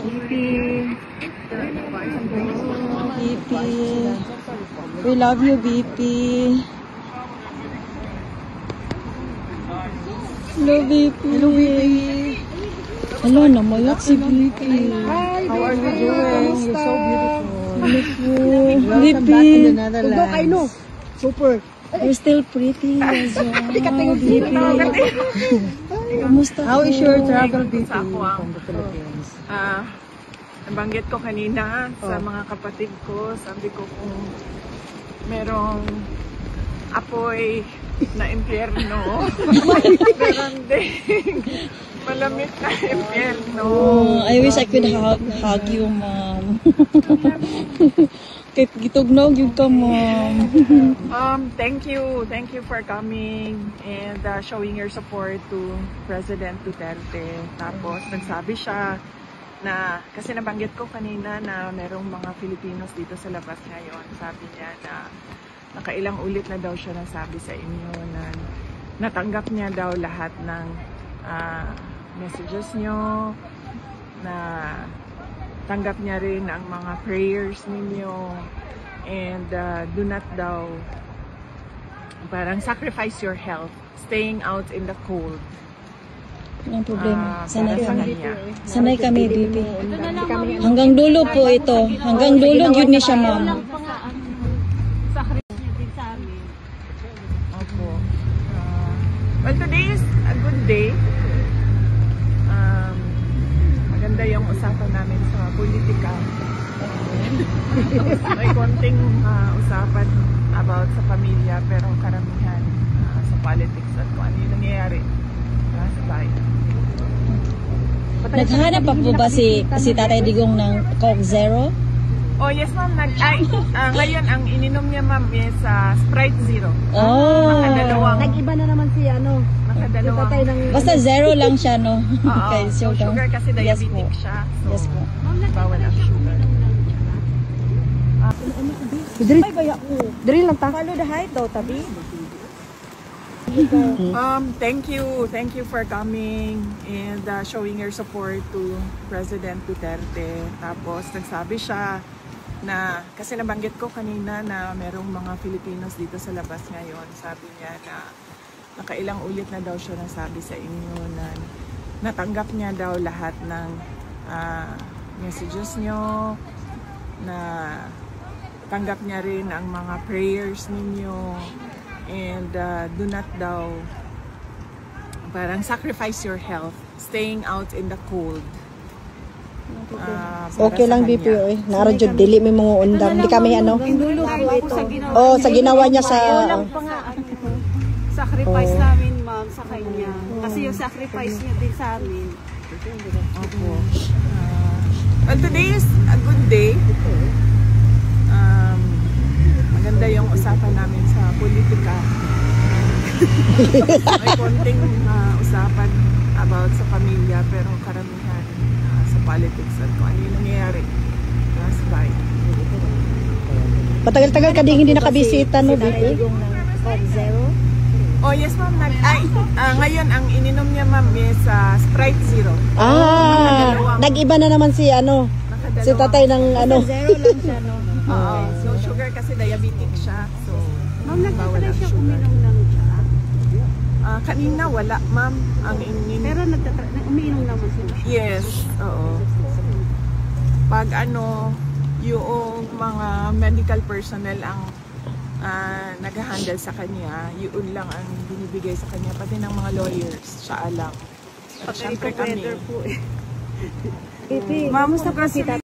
BP. We love you, BP. Hello, BP. Hello, BP. Hello, namalak si BP. Hi, how are you doing? You're so beautiful. BP. Tugo kayo, no? Super. You're still pretty as well, BP. Kamusta? How is your travel, BP, from from the Philippines? Nabanggit ko kanina sa mga kapatid ko, sabi ko kung merong apoy na impyerno, meron din malamig na impyerno. Oh, I wish I could hug you, Mom. Kahit gitugnaw yun ka, Mom. Thank you for coming and showing your support to President Duterte. Tapos nagsabi siya na, kasi nabanggit ko kanina na merong mga Filipinos dito sa labas ngayon. Sabi niya na nakailang ulit na daw siya nasabi sa inyo na natanggap niya daw lahat ng messages niyo, na tanggap niya rin ang mga prayers ninyo, and do not daw parang sacrifice your health staying out in the cold. Walang problema. Sanay Para kami, BP. Hanggang dulo po ito. Hanggang dulo yun ni siya, Ma'am. Opo. Well, today is a good day. Maganda yung usapan namin sa politika. May konting usapan about sa pamilya, pero karamihan sa politics at kung ano yung nangyayari sa bayan. Naghahanap pa po ba si Tatay Digong ng Coke Zero? Oh, yes ma'am. Ngayon, ang ininom niya ma'am is Sprite Zero. Oh. Nag-iba na naman si ano. Yung tatay ng... Basta zero lang siya, no? Okay, so sugar kasi diabetic siya. So, yes po. bawal ang sugar. Drill lang ta. Follow the height daw, tabi. Thank you for coming and showing your support to President Duterte. Tapos nagsabi siya na, kasi nabanggit ko kanina na merong mga Filipinos dito sa labas ngayon. Sabi niya na nakailang ulit na daw siya nasabi sa inyo na natanggap niya daw lahat ng messages niyo, na tanggap niya rin ang mga prayers ninyo, and do not daw parang sacrifice your health staying out in the cold. Okay lang, BP. Nara jud dili may mga undang. Di kami ano. Oh, sa ginawa niya sa sacrifice namin, ma'am, sa kanya. Kasi yung sacrifice niya din sa amin. Opo. Well, today is a good day. Maganda yung usapan namin sa politika. May konting usapan about sa pamilya, pero karamihan sa politics at kung ano yung nangyayari sa bayan. matagal-tagal ka din hindi nakabisita, no, BP? Oh, yes ma'am. Ngayon, ang ininom niya ma'am is Sprite Zero. Nag-iba na naman si ano, si tatay ng ano. Zero lang siya, no? Oo, no sugar kasi diabetic siya. So, Ma'am, nagtatry siya uminom ng tsaa. kanina wala ma'am ang ininom. Pero umiinom naman sila. Yes, oo. Pag ano, yung mga medical personnel ang nag-handle sa kanya, yun lang ang binibigay sa kanya, pati ng mga lawyers, siya alam. At syempre kami. Po eh. Ma'am, congratulations.